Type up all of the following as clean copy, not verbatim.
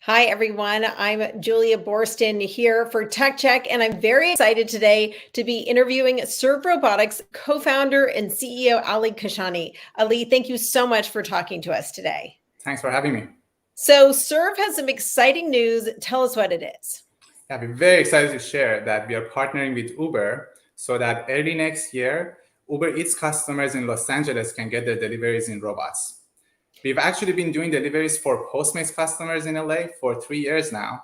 Hi, everyone. I'm Julia Boorstin here for TechCheck, and I'm very excited today to be interviewing Serve Robotics co-founder and CEO Ali Kashani. Ali, thank you so much for talking to us today. Thanks for having me. So Serve has some exciting news. Tell us what it is. Yeah, we're very excited to share that we are partnering with Uber so that early next year, Uber Eats customers in Los Angeles can get their deliveries in robots. We've actually been doing deliveries for Postmates customers in LA for 3 years now.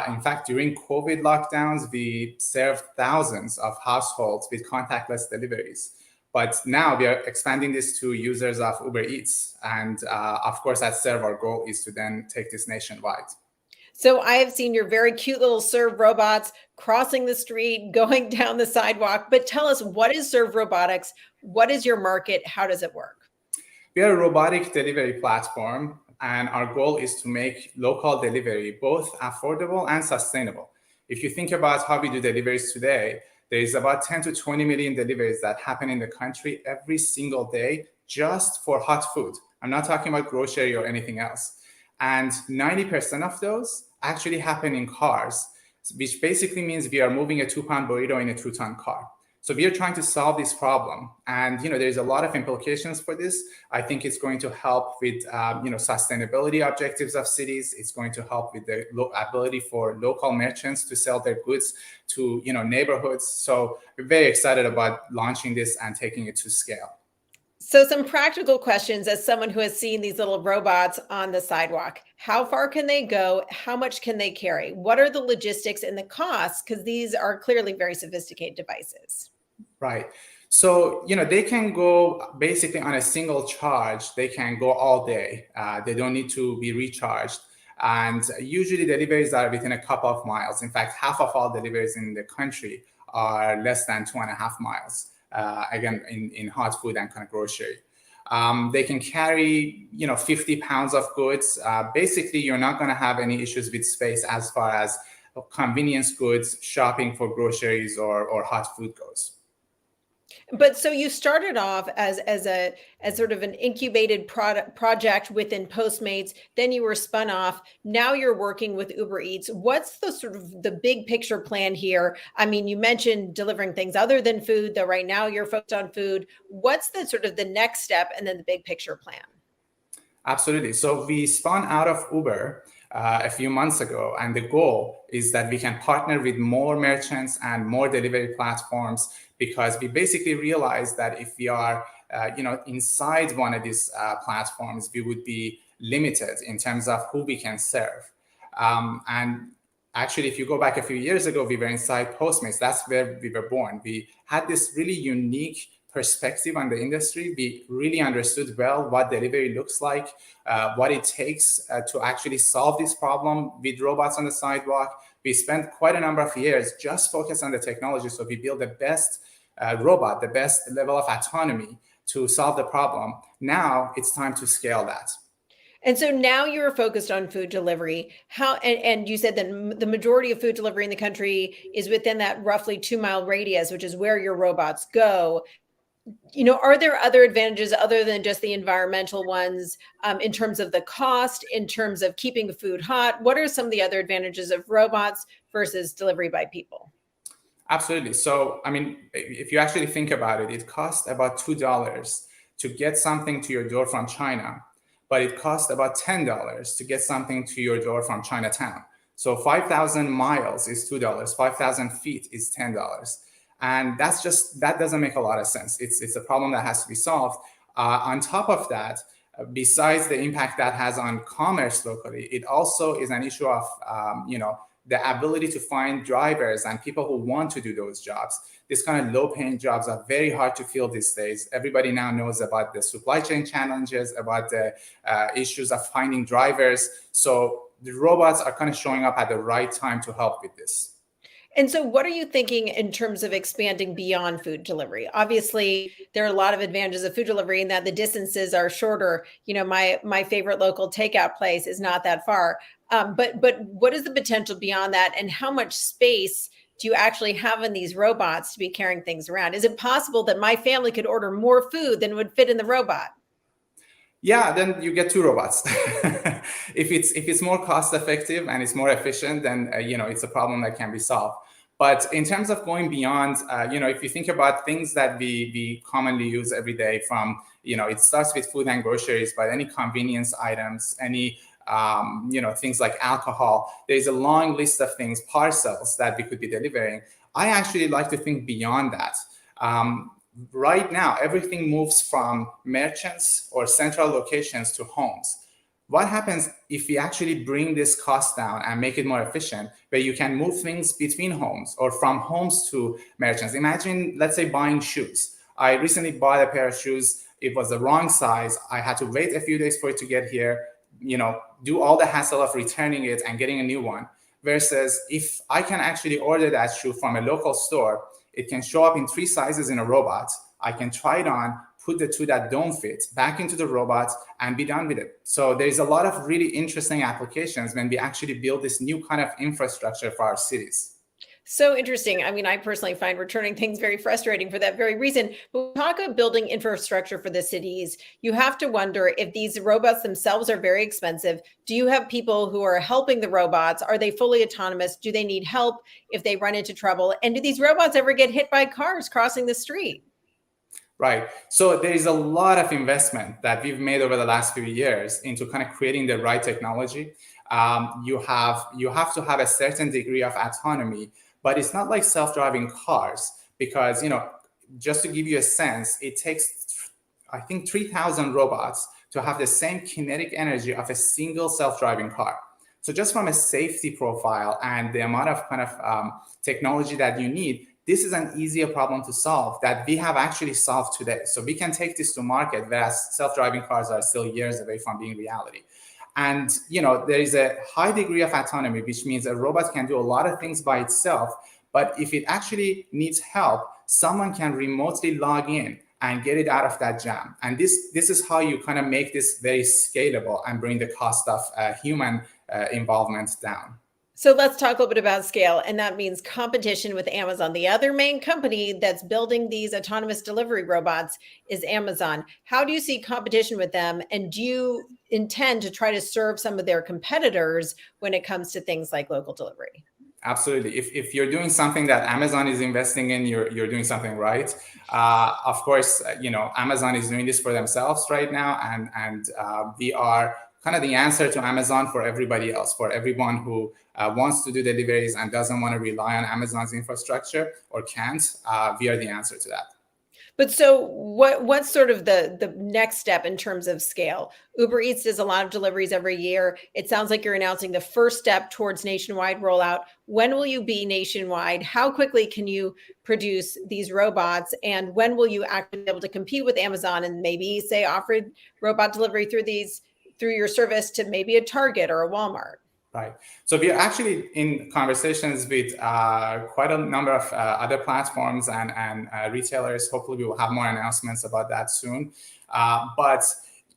In fact, during COVID lockdowns, we served thousands of households with contactless deliveries. But now we are expanding this to users of Uber Eats. And of course, at Serve, our goal is to then take this nationwide. So I have seen your very cute little Serve robots crossing the street, going down the sidewalk. But tell us, what is Serve Robotics? What is your market? How does it work? We are a robotic delivery platform, and our goal is to make local delivery both affordable and sustainable. If you think about how we do deliveries today, there is about 10 to 20 million deliveries that happen in the country every single day just for hot food. I'm not talking about grocery or anything else. And 90% of those actually happen in cars, which basically means we are moving a 2-pound burrito in a 2-ton car. So we are trying to solve this problem. And, there's a lot of implications for this. I think it's going to help with, sustainability objectives of cities. It's going to help with the ability for local merchants to sell their goods to, neighborhoods. So we're very excited about launching this and taking it to scale. So some practical questions as someone who has seen these little robots on the sidewalk. How far can they go? How much can they carry? What are the logistics and the costs? Because these are clearly very sophisticated devices. Right. So, they can go basically on a single charge. They can go all day. They don't need to be recharged. And usually deliveries are within a couple of miles. In fact, half of all deliveries in the country are less than 2.5 miles. Again, in hot food and kind of grocery. They can carry, 50 pounds of goods. Basically, you're not going to have any issues with space as far as convenience goods, shopping for groceries or hot food goes. But so you started off as sort of an incubated project within Postmates, then you were spun off. Now you're working with Uber Eats. What's the sort of the big picture plan here? I mean, you mentioned delivering things other than food, though right now you're focused on food. What's the sort of the next step and then the big picture plan? Absolutely. So we spun out of Uber a few months ago, and the goal is that we can partner with more merchants and more delivery platforms, because we basically realized that if we are inside one of these platforms, we would be limited in terms of who we can serve. And actually, if you go back a few years ago, we were inside Postmates. That's where we were born. We had this really unique perspective on the industry. We really understood well what delivery looks like, what it takes to actually solve this problem with robots on the sidewalk. We spent quite a number of years just focused on the technology. So we built the best robot, the best level of autonomy to solve the problem. Now it's time to scale that. And so now you're focused on food delivery. And you said that the majority of food delivery in the country is within that roughly 2-mile radius, which is where your robots go. Are there other advantages other than just the environmental ones in terms of the cost, in terms of keeping the food hot? What are some of the other advantages of robots versus delivery by people? Absolutely. So, I mean, if you actually think about it, it costs about $2 to get something to your door from China, but it costs about $10 to get something to your door from Chinatown. So 5,000 miles is $2, 5,000 feet is $10. And that doesn't make a lot of sense. It's a problem that has to be solved. On top of that, besides the impact that has on commerce locally, it also is an issue of, the ability to find drivers and people who want to do those jobs. These kind of low-paying jobs are very hard to fill these days. Everybody now knows about the supply chain challenges, about the issues of finding drivers. So the robots are kind of showing up at the right time to help with this. And so what are you thinking in terms of expanding beyond food delivery? Obviously, there are a lot of advantages of food delivery in that the distances are shorter. My favorite local takeout place is not that far. But what is the potential beyond that? And how much space do you actually have in these robots to be carrying things around? Is it possible that my family could order more food than would fit in the robot? Yeah, then you get 2 robots. if it's more cost effective and it's more efficient, then it's a problem that can be solved. But in terms of going beyond, if you think about things that we commonly use every day, from it starts with food and groceries, but any convenience items, any things like alcohol, there's a long list of things, parcels that we could be delivering. I actually like to think beyond that. Right now, everything moves from merchants or central locations to homes. What happens if we actually bring this cost down and make it more efficient, where you can move things between homes or from homes to merchants? Imagine, let's say, buying shoes. I recently bought a pair of shoes. It was the wrong size. I had to wait a few days for it to get here, do all the hassle of returning it and getting a new one. Versus if I can actually order that shoe from a local store, it can show up in 3 sizes in a robot. I can try it on, put the 2 that don't fit back into the robot, and be done with it. So there's a lot of really interesting applications when we actually build this new kind of infrastructure for our cities. So interesting. I mean, I personally find returning things very frustrating for that very reason. But when we talk about building infrastructure for the cities, you have to wonder if these robots themselves are very expensive. Do you have people who are helping the robots? Are they fully autonomous? Do they need help if they run into trouble? And do these robots ever get hit by cars crossing the street? Right. So there is a lot of investment that we've made over the last few years into kind of creating the right technology. You have to have a certain degree of autonomy, but it's not like self-driving cars, because just to give you a sense, it takes, I think, 3,000 robots to have the same kinetic energy of a single self-driving car. So just from a safety profile and the amount of kind of technology that you need, this is an easier problem to solve that we have actually solved today. So we can take this to market, whereas self-driving cars are still years away from being reality. And there is a high degree of autonomy, which means a robot can do a lot of things by itself. But if it actually needs help, someone can remotely log in and get it out of that jam. And this is how you kind of make this very scalable and bring the cost of human involvement down. So let's talk a little bit about scale, and that means competition with Amazon. The other main company that's building these autonomous delivery robots is Amazon. How do you see competition with them? And do you intend to try to serve some of their competitors when it comes to things like local delivery? Absolutely. If you're doing something that Amazon is investing in, you're doing something right. Of course, Amazon is doing this for themselves right now, and we are kind of the answer to Amazon for everybody else, for everyone who wants to do deliveries and doesn't want to rely on Amazon's infrastructure or can't. We are the answer to that. But so what's sort of the next step in terms of scale? Uber Eats does a lot of deliveries every year. It sounds like you're announcing the first step towards nationwide rollout. When will you be nationwide? How quickly can you produce these robots? And when will you actually be able to compete with Amazon and maybe say offer robot delivery through your service to maybe a Target or a Walmart? Right. So we are actually in conversations with quite a number of other platforms and retailers. Hopefully, we will have more announcements about that soon. But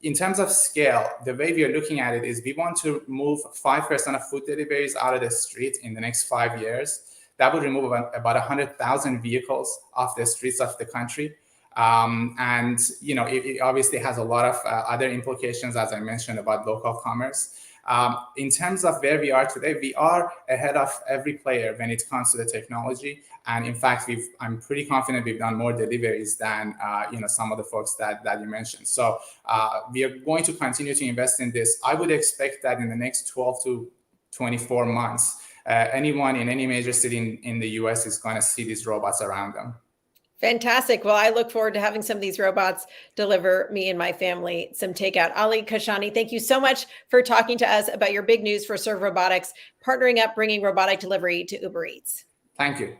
in terms of scale, the way we are looking at it is we want to move 5% of food deliveries out of the street in the next 5 years. That would remove about 100,000 vehicles off the streets of the country. And it obviously has a lot of other implications, as I mentioned, about local commerce. In terms of where we are today, we are ahead of every player when it comes to the technology. And in fact, I'm pretty confident we've done more deliveries than some of the folks that you mentioned. So we are going to continue to invest in this. I would expect that in the next 12 to 24 months, anyone in any major city in the US is going to see these robots around them. Fantastic. Well, I look forward to having some of these robots deliver me and my family some takeout. Ali, Kashani, thank you so much for talking to us about your big news for Serve Robotics, partnering up, bringing robotic delivery to Uber Eats. Thank you.